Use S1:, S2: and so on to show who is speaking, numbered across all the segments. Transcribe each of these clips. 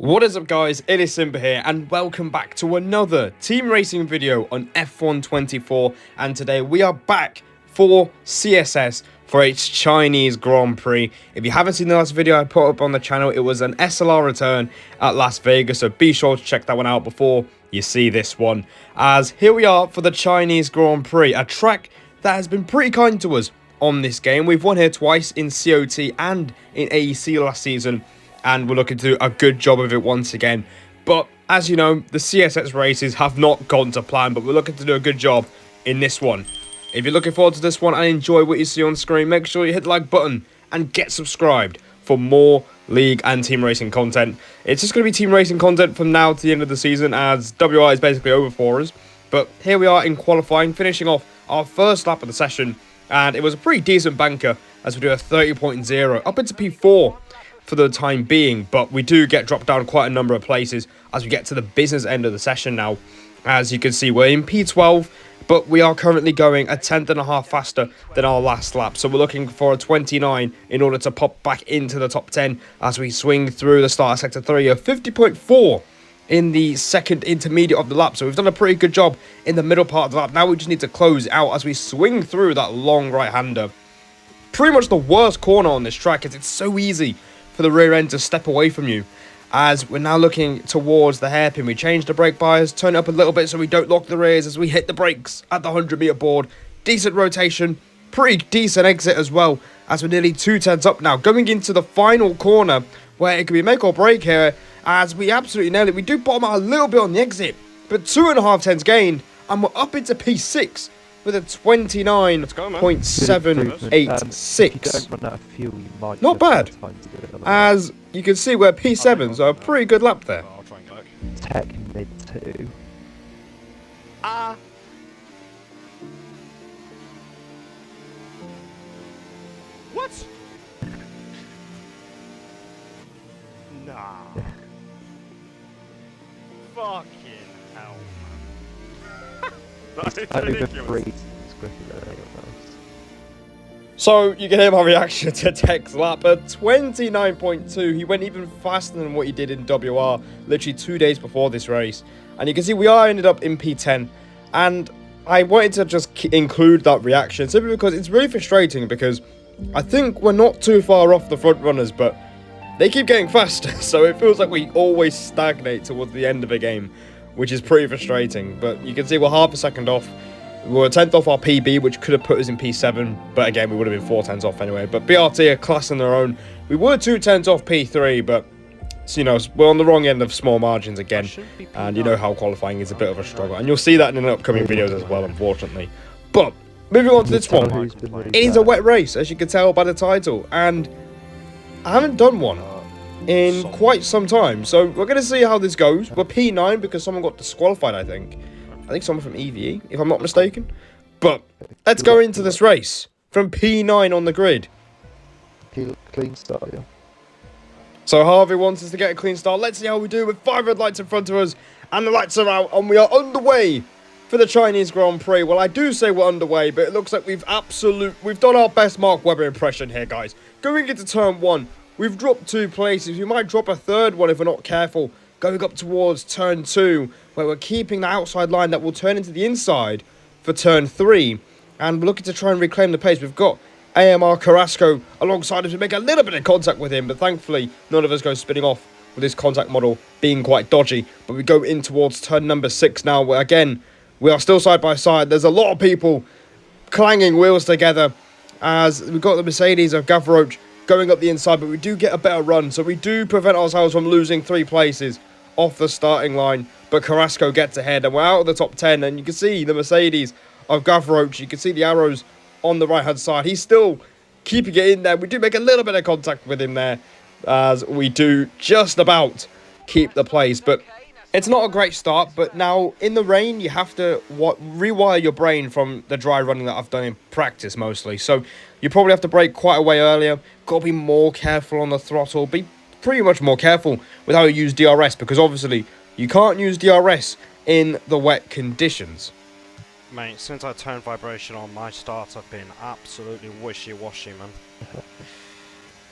S1: What is up guys, it is Simba here and welcome back to another team racing video on F1 24, and today we are back for CSS for its Chinese Grand Prix. If you haven't seen the last video I put up on the channel, it was an SLR return at Las Vegas, so be sure to check that one out before you see this one. As here we are for the Chinese Grand Prix, a track that has been pretty kind to us on this game. We've won here twice in COT and in AEC last season, and we're looking to do a good job of it once again. But as you know, the CSS races have not gone to plan, but we're looking to do a good job in this one. If you're looking forward to this one and enjoy what you see on screen, make sure you hit the like button and get subscribed for more league and team racing content. It's just going to be team racing content from now to the end of the season, as WR is basically over for us. But here we are in qualifying, finishing off our first lap of the session, and it was a pretty decent banker as we do a 30.0 up into P4 for the time being, but we do get dropped down quite a number of places as we get to the business end of the session now. As you can see, we're in P12, but we are currently going a tenth and a half faster than our last lap, so we're looking for a 29 in order to pop back into the top 10 as we swing through the start of sector 3 of 50.4 in the second intermediate of the lap. So we've done a pretty good job in the middle part of the lap. Now we just need to close out as we swing through that long right-hander. Pretty much the worst corner on this track, as it's so easy for the rear end to step away from you. As we're now looking towards the hairpin, we change the brake bias, turn it up a little bit so we don't lock the rears as we hit the brakes at the 100-meter board. Decent rotation, pretty decent exit as well, as we're nearly 2 tenths up now, going into the final corner where it could be make or break here, as we absolutely nail it. We do bottom out a little bit on the exit, but 2.5 tenths gained, and we're up into P6 with a 29.786. Not bad. As you can see, we're P7, so a pretty good lap there.
S2: Tech mid 2.
S3: What? Nah. Fucking hell, man. That is ridiculous.
S1: So you can hear my reaction to Tech's lap at 29.2. He went even faster than what he did in WR literally 2 days before this race. And you can see we are ended up in P10. And I wanted to just include that reaction simply because it's really frustrating, because I think we're not too far off the front runners, but they keep getting faster. So it feels like we always stagnate towards the end of a game, which is pretty frustrating. But you can see we're half a second off. We're a tenth off our PB, which could have put us in P7, but again, we would have been 4 tenths off anyway. But BRT are class on their own. We were 2 tenths off P3, but you know, we're on the wrong end of small margins again, and you know how qualifying is a bit of a struggle, and you'll see that in the upcoming videos as well, unfortunately. But moving on to this one, it is a wet race, as you can tell by the title, and I haven't done one in quite some time, so we're going to see how this goes. We're P9 because someone got disqualified, I think someone from EVE, if I'm not mistaken. But let's go into this race from P9 on the grid.
S2: Clean start, yeah.
S1: So Harvey wants us to get a clean start. Let's see how we do with 5 red lights in front of us, and the lights are out, and we are underway for the Chinese Grand Prix. Well, I do say we're underway, but it looks like we've done our best Mark Webber impression here, guys. Going into turn 1, we've dropped 2 places. We might drop a third one if we're not careful. Going up towards turn 2, where we're keeping the outside line that will turn into the inside for turn 3. And we're looking to try and reclaim the pace. We've got AMR Carrasco alongside us. We make a little bit of contact with him, but thankfully none of us go spinning off with this contact model being quite dodgy. But we go in towards turn number 6 now, where again, we are still side by side. There's a lot of people clanging wheels together, as we've got the Mercedes of Gavroche going up the inside, but we do get a better run, so we do prevent ourselves from losing 3 places off the starting line. But Carrasco gets ahead, and we're out of the top 10, and you can see the Mercedes of Gavroche. You can see the arrows on the right hand side. He's still keeping it in there. We do make a little bit of contact with him there, as we do just about keep the place. But it's not a great start, but now in the rain you have to rewire your brain from the dry running that I've done in practice mostly. So you probably have to brake quite a way earlier. Got to be more careful on the throttle. Be pretty much more careful with how you use DRS, because obviously you can't use DRS in the wet conditions.
S3: Mate, since I turned vibration on, my starts have been absolutely wishy-washy, man.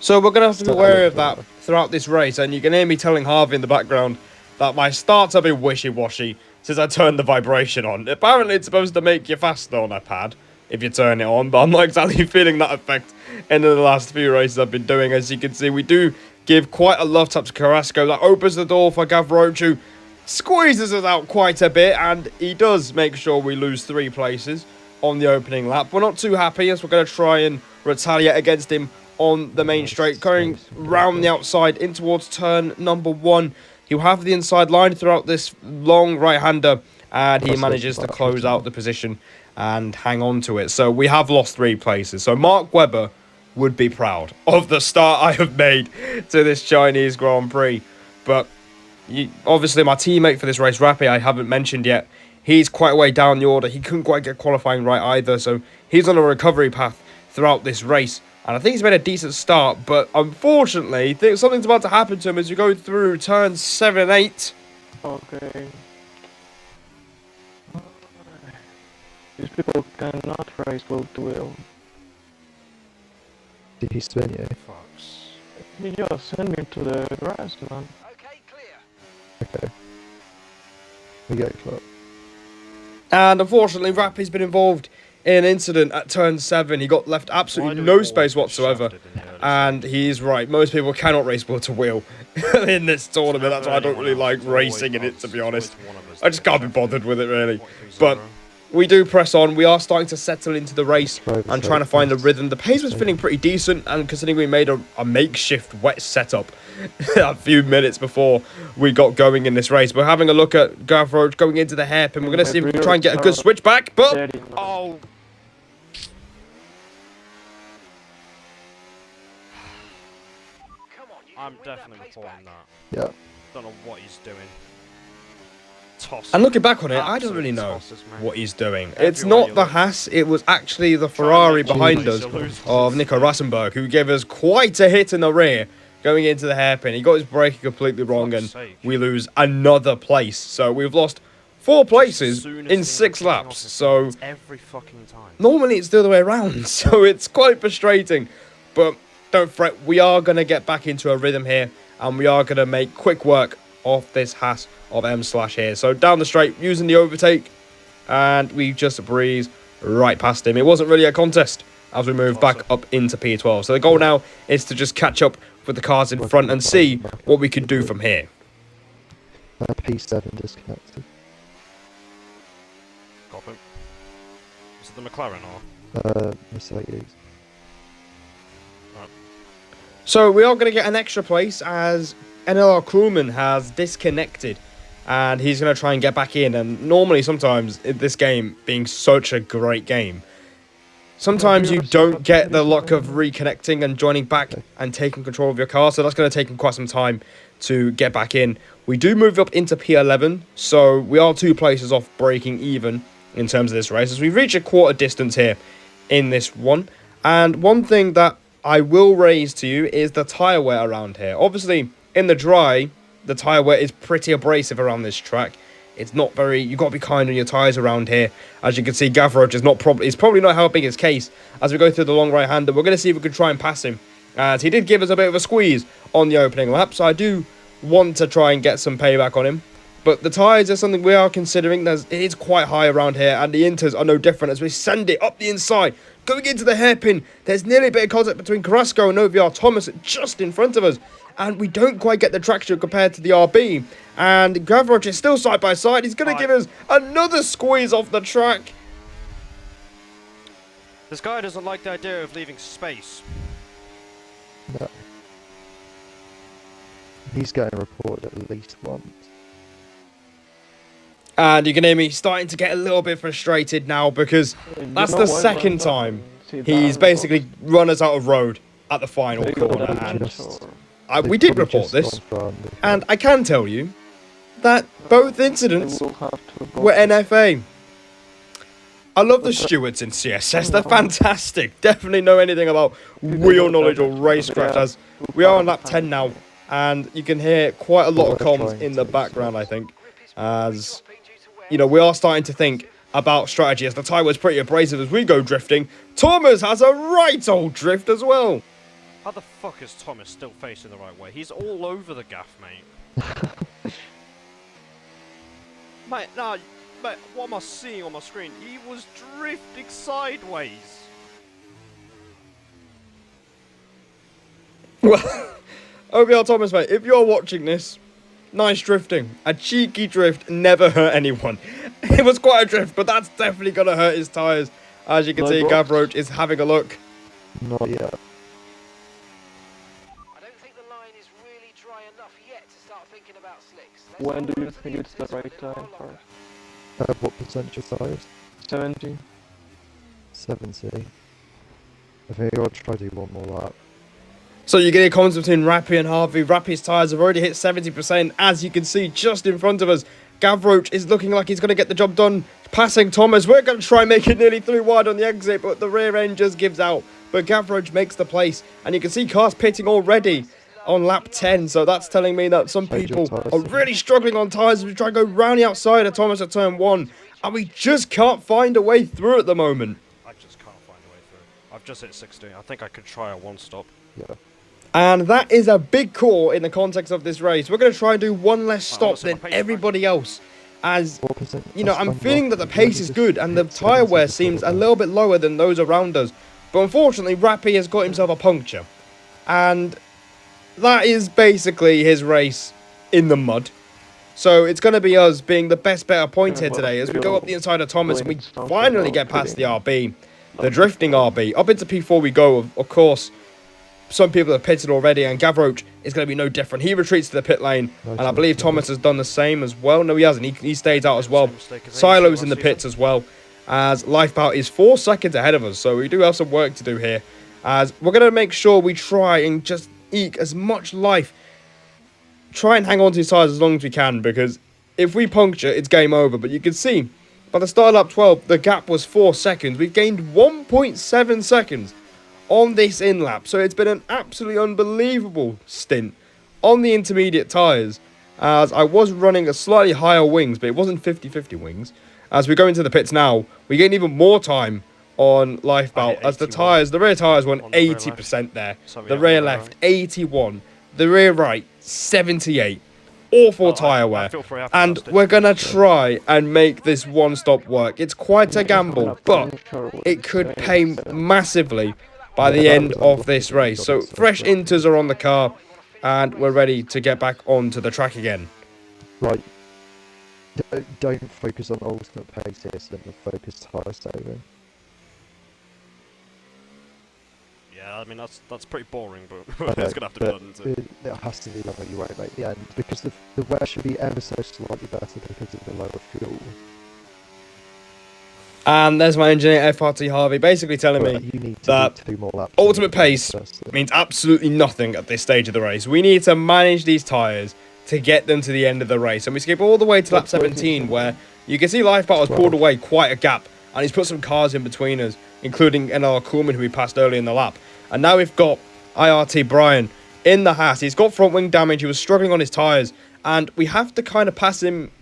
S1: So we're going to have to be
S2: So
S1: aware of that
S2: clever.
S1: throughout this race, and you can hear me telling Harvey in the background that my starts have been wishy-washy since I turned the vibration on. Apparently it's supposed to make you faster on a pad if you turn it on, but I'm not exactly feeling that effect in the last few races I've been doing. As you can see, we do give quite a love tap to Carrasco. That opens the door for Gavroche, who squeezes us out quite a bit, and he does make sure we lose 3 places on the opening lap. We're not too happy, as we're going to try and retaliate against him on the main straight, going round the outside in towards turn number 1. He'll have the inside line throughout this long right-hander, and he manages to close out the position and hang on to it. So we have lost 3 places. So Mark Webber would be proud of the start I have made to this Chinese Grand Prix. But obviously my teammate for this race, Rappy, I haven't mentioned yet. He's quite a way down the order. He couldn't quite get qualifying right either. So he's on a recovery path throughout this race. And I think he's made a decent start. But unfortunately, something's about to happen to him as we go through turns 7 and 8.
S2: Okay. These people cannot race both the wheel. Did he spin you?
S3: Fucks.
S2: He just sent me to the grass, man.
S4: Okay, clear.
S2: Okay. We get close.
S1: And unfortunately, Rappy's been involved in an incident at turn 7. He got left absolutely no space whatsoever. And he's right. Most people cannot race wheel to wheel in this tournament. That's why I don't really like racing in it, to be honest. I just can't be bothered with it, really. But we do press on. We are starting to settle into the race and trying to find a rhythm. The pace was feeling pretty decent, and considering we made a makeshift wet setup a few minutes before we got going in this race. We're having a look at Gavroche going into the hairpin. We're going to see if we can try and get a good switch back, but...
S3: Oh! I'm definitely reporting that.
S2: Yeah.
S3: Don't know what he's doing. Toss.
S1: And looking back on it, I don't really know what he's doing. It's not the Haas, it was actually the Ferrari behind us of Nico Rassenberg, who gave us quite a hit in the rear going into the hairpin. He got his braking completely wrong, and we lose another place. So we've lost 4 places in 6 laps. So
S3: every fucking time.
S1: Normally it's the other way around, so it's quite frustrating. But don't fret, we are going to get back into a rhythm here, and we are going to make quick work off this Haas of M/ here. So down the straight, using the overtake, and we just breeze right past him. It wasn't really a contest as we move back up into P12. So the goal now is to just catch up with the cars in front and see what we can do from here.
S2: P7 disconnected.
S3: Copy. Is it the McLaren or?
S2: Mercedes.
S1: So we are going to get an extra place as NLR crewman has disconnected, and he's going to try and get back in. And normally, sometimes in this game being such a great game, sometimes you don't get the luck of reconnecting and joining back and taking control of your car. So that's going to take him quite some time to get back in. We do move up into P11, so we are 2 places off breaking even in terms of this race, as we reach a quarter distance here in this one. And one thing that I will raise to you is the tyre wear around here. Obviously, in the dry, the tyre wear is pretty abrasive around this track. It's not very... You've got to be kind on your tyres around here. As you can see, Gavroche is probably not helping his case as we go through the long right-hander. We're going to see if we can try and pass him, as he did give us a bit of a squeeze on the opening lap. So I do want to try and get some payback on him. But the tyres are something we are considering. It is quite high around here, and the inters are no different as we send it up the inside. Going into the hairpin, there's nearly a bit of contact between Carrasco and OVR Thomas just in front of us. And we don't quite get the traction compared to the RB. And Gavroche is still side by side. He's going to give us another squeeze off the track.
S3: This guy doesn't like the idea of leaving space.
S2: No. He's getting reported at least once.
S1: And you can hear me starting to get a little bit frustrated now, because that's the second time he's basically run us out of road at the final corner. And we did report this, and I can tell you that both incidents were NFA. I love the stewards in CSS, they're fantastic. Definitely know anything about wheel knowledge or racecraft, as we are on lap 10 now, and you can hear quite a lot of comms in the background, I think, as... You know, we are starting to think about strategy, as the tyre was pretty abrasive as we go drifting. Thomas has a right old drift as well.
S3: How the fuck is Thomas still facing the right way? He's all over the gaff, mate. Mate, nah, mate, what am I seeing on my screen? He was drifting sideways.
S1: Well, OBR Thomas, mate, if you're watching this, nice drifting. A cheeky drift never hurt anyone. It was quite a drift, but that's definitely going to hurt his tyres. As you can see, Gav Roach is having a look.
S2: Not yet.
S4: I don't think the line is really dry enough yet to start thinking about slicks.
S2: When do you think it's the right time for?
S5: What percentage of tyres?
S2: 70.
S5: 70. I think I'll try to do one more lap.
S1: So you get a comments between Rappy and Harvey. Rappy's tyres have already hit 70%. As you can see, just in front of us, Gav Roach is looking like he's going to get the job done. Passing Thomas. We're going to try and make it nearly through wide on the exit, but the rear end just gives out. But Gav Roach makes the place. And you can see cars pitting already on lap 10. So that's telling me that some people are really struggling on tyres. We try to go round the outside of Thomas at turn 1. And we just can't find a way through at the moment.
S3: I just can't find a way through. I've just hit 60. I think I could try a one-stop.
S5: Yeah.
S1: And that is a big call in the context of this race. We're going to try and do one less stop than everybody else. As, you know, I'm feeling that the pace is good and the tyre wear seems a little bit lower than those around us. But unfortunately, Rappy has got himself a puncture. And that is basically his race in the mud. So it's going to be us being the best bet of points here today as we go up the inside of Thomas and we finally get past the RB. The drifting RB. Up into P4 we go, of course. Some people have pitted already, and Gav Roach is going to be no different. He retreats to the pit lane, and I believe Thomas has done the same as well. No, he hasn't. He stays out as well. Silo's in the pits as well, as Lifebout is 4 seconds ahead of us. So we do have some work to do here, as we're going to make sure we try and just eke as much life. Try and hang on to his tyres as long as we can, because if we puncture, it's game over. But you can see, by the start of lap 12, the gap was 4 seconds. We've gained 1.7 seconds on this in-lap. So it's been an absolutely unbelievable stint on the intermediate tyres, as I was running a slightly higher wings, but it wasn't 50-50 wings. As we go into the pits now, we gain even more time on Lifebout, as the tyres, the rear tyres went 80% there. The rear left, 81. The rear right, 78. Awful tyre wear. And we're going to try and make this one-stop work. It's quite a gamble, but it could pay massively by the end of this race. So fresh inters are on the car and we're ready to get back onto the track again.
S5: Right. Don't focus on ultimate pace here, so then focus tyre saving.
S3: Yeah, I mean that's pretty boring, but it's gonna have to be done. Isn't it?
S5: It has to be done, or you won't make the end, because the wear should be ever so slightly better because of the lower fuel.
S1: And there's my engineer FRT Harvey basically telling me that
S5: 2 more laps
S1: ultimate pace means absolutely nothing at this stage of the race. We need to manage these tyres to get them to the end of the race. And we skip all the way to lap 17, where you can see Lifebout has pulled away quite a gap, and he's put some cars in between us, including NR Coolman, who we passed early in the lap. And now we've got IRT Brian in the Haas. He's got front wing damage. He was struggling on his tyres, and we have to kind of pass him,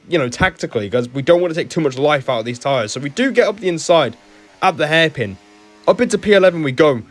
S1: you know, tactically, because we don't want to take too much life out of these tyres. So we do get up the inside at the hairpin. Up into P11 we go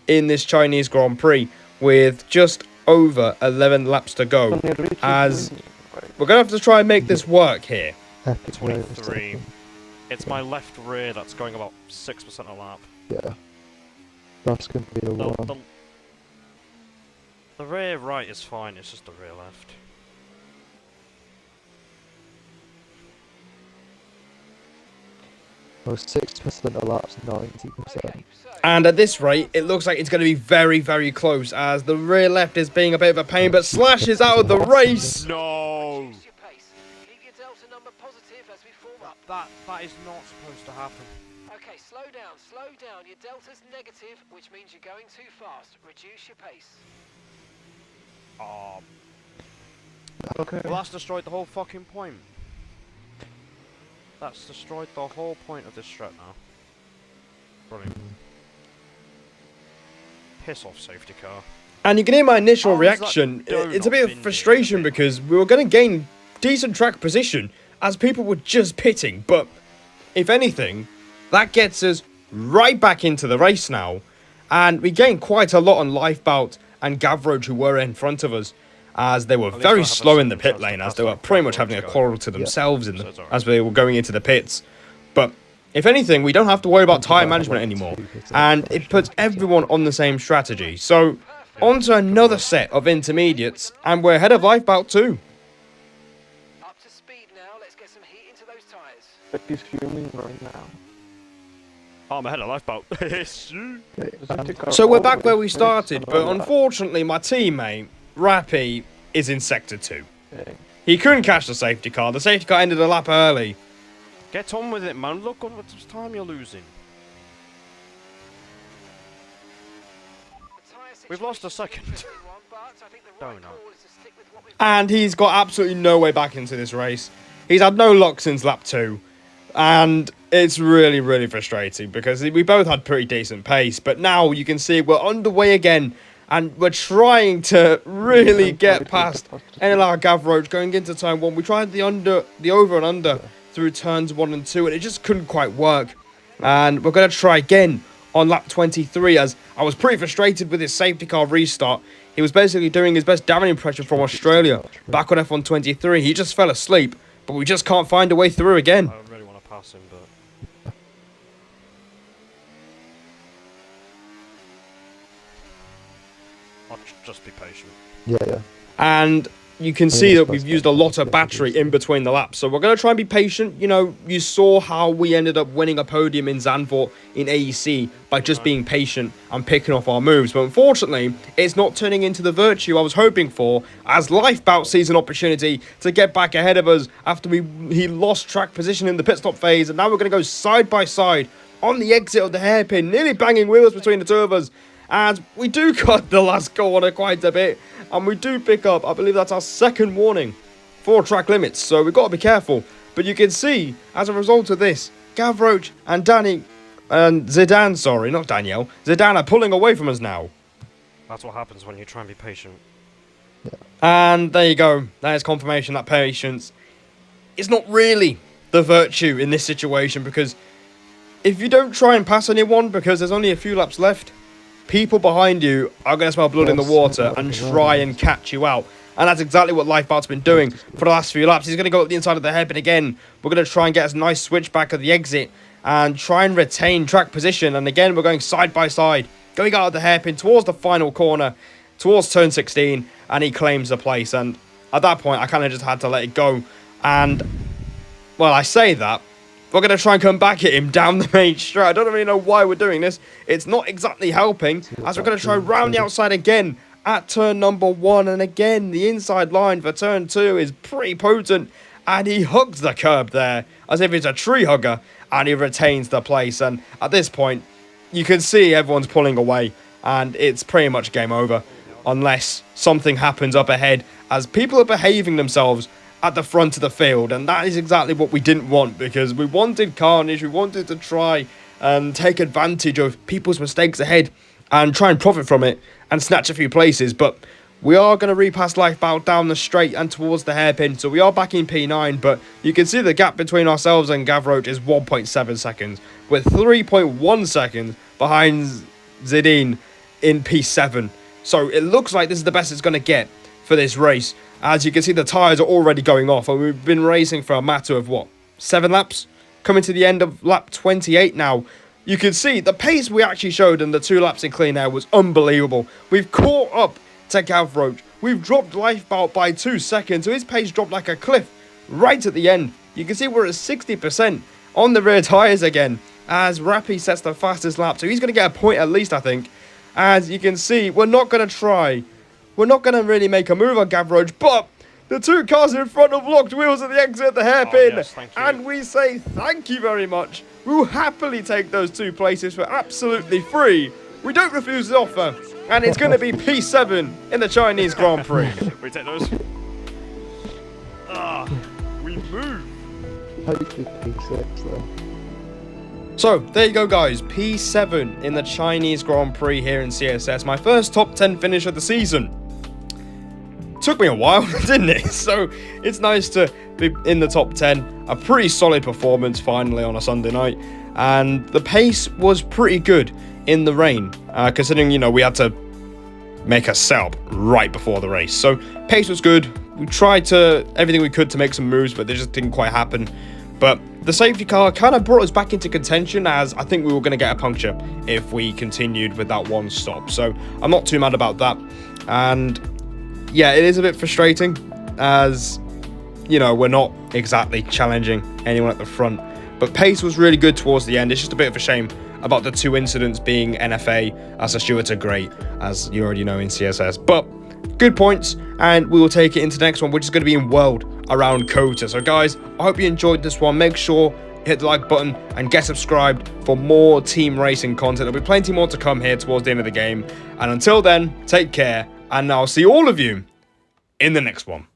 S1: in this Chinese Grand Prix with just over 11 laps to go, as we're going to have to try and make this work here.
S3: 23. It's my left rear that's going about 6% a lap.
S5: Yeah. That's going to be the one.
S3: The rear right is fine, it's just the rear left.
S5: Well, 6% of laps, 90%.
S1: And at this rate, it looks like it's going to be very, very close, as the rear left is being a bit of a pain, but Slash is out of the race.
S3: No!
S4: That
S3: is not supposed to happen.
S4: Okay, slow down. Your delta's negative, which means you're going too fast. Reduce your pace.
S3: Okay. Well, that's destroyed the whole fucking point. That's destroyed the whole point of this strat now. Brilliant. Piss off, safety car.
S1: And you can hear my initial reaction. It's a bit of frustration because we were going to gain decent track position as people were just pitting. But if anything, that gets us right back into the race now. And we gained quite a lot on Lifeboat and Gavroche, who were in front of us, as they were
S3: least I
S1: very
S3: have a
S1: slow in the
S3: second
S1: pit
S3: chance to
S1: lane, as
S3: pass
S1: they were
S3: like
S1: pretty much
S3: Gavroche
S1: having a
S3: going.
S1: quarrel to themselves
S3: So it's alright.
S1: as they were going into the pits. But if anything, we don't have to worry about tyre management anymore, and it puts everyone on the same strategy. So, on to another set of intermediates, and we're ahead of Lifeboat too.
S4: Up to speed now. Let's get some heat into those tyres.
S2: But he's fuming right now.
S3: Oh, I'm ahead of Lifeboat.
S1: So we're back where we started, but unfortunately my teammate, Rappy, is in Sector 2. He couldn't catch the safety car. The safety car ended a lap early.
S3: Get on with it, man. Look at what time you're losing. We've lost a second. Don't know.
S1: And he's got absolutely no way back into this race. He's had no luck since lap 2. And it's really, really frustrating because we both had pretty decent pace. But now you can see we're underway again. And we're trying to really get past NLR Gavroche going into turn 1. We tried the over and under through turns 1 and 2. And it just couldn't quite work. And we're going to try again on lap 23, as I was pretty frustrated with his safety car restart. He was basically doing his best Darren impression from Australia back on F1 23. He just fell asleep, but we just can't find a way through again.
S3: I really want to pass him, but I'll just be patient.
S5: Yeah.
S1: And you can see that we've used a lot of battery in between the laps. So we're going to try and be patient. You know, you saw how we ended up winning a podium in Zandvoort in AEC by just being patient and picking off our moves. But unfortunately, it's not turning into the virtue I was hoping for, as Lifebout sees an opportunity to get back ahead of us after he lost track position in the pit stop phase. And now we're going to go side by side on the exit of the hairpin, nearly banging wheels between the two of us. And we do cut the last corner quite a bit. And we do pick up, I believe that's our second warning for track limits. So we've got to be careful. But you can see, as a result of this, Gavroche and Zidane, sorry, not Danielle. Zidane are pulling away from us now.
S3: That's what happens when you try and be patient.
S1: And there you go. There's confirmation that patience is not really the virtue in this situation. Because if you don't try and pass anyone because there's only a few laps left, people behind you are going to smell blood in the water and try and catch you out. And that's exactly what Lifebout's been doing for the last few laps. He's going to go up the inside of the hairpin again. We're going to try and get a nice switch back at the exit and try and retain track position. And again, we're going side by side, going out of the hairpin towards the final corner, towards turn 16, and he claims the place. And at that point, I kind of just had to let it go. And, well, I say that. We're going to try and come back at him down the main straight. I don't really know why we're doing this. It's not exactly helping, as we're going to try round the outside again at turn number 1. And again, the inside line for turn 2 is pretty potent. And he hugs the curb there as if it's a tree hugger. And he retains the place. And at this point, you can see everyone's pulling away. And it's pretty much game over. Unless something happens up ahead, as people are behaving themselves at the front of the field, and that is exactly what we didn't want, because we wanted carnage. We wanted to try and take advantage of people's mistakes ahead and try and profit from it and snatch a few places. But we are going to repass Lifebout down the straight and towards the hairpin, so we are back in P9, but you can see the gap between ourselves and Gavroche is 1.7 seconds. We're 3.1 seconds behind Zidane in P7, so it looks like this is the best it's going to get for this race. As you can see, the tyres are already going off, and we've been racing for a matter of, 7 laps? Coming to the end of lap 28 now. You can see the pace we actually showed in the 2 laps in clean air was unbelievable. We've caught up to Gavroche. We've dropped Lifebout by 2 seconds, so his pace dropped like a cliff right at the end. You can see we're at 60% on the rear tyres again, as Rappy sets the fastest lap, so he's going to get a point at least, I think. As you can see, we're not going to try. We're not going to really make a move on Gavroche, but the 2 cars in front have locked wheels at the exit of the hairpin.
S3: Oh, yes, thank you.
S1: And we say thank you very much. We'll happily take those 2 places for absolutely free. We don't refuse the offer. And it's going to be P7 in the Chinese Grand Prix.
S3: We take those. We move.
S5: Hopefully P6 though.
S1: So, there you go guys, P7 in the Chinese Grand Prix here in CSS. My first top 10 finish of the season. Took me a while, didn't it? So, it's nice to be in the top 10. A pretty solid performance finally on a Sunday night. And the pace was pretty good in the rain, considering, you know, we had to make a setup right before the race. So pace was good. We tried to everything we could to make some moves, but they just didn't quite happen. But the safety car kind of brought us back into contention, as I think we were going to get a puncture if we continued with that one stop. So I'm not too mad about that. And yeah, it is a bit frustrating, as, you know, we're not exactly challenging anyone at the front. But pace was really good towards the end. It's just a bit of a shame about the 2 incidents being NFA, as the stewards are great, as you already know, in CSS. But good points, and we will take it into the next one, which is going to be in World around Kota. So guys, I hope you enjoyed this one. Make sure you hit the like button and get subscribed for more team racing content. There'll be plenty more to come here towards the end of the game. And until then, take care, and I'll see all of you in the next one.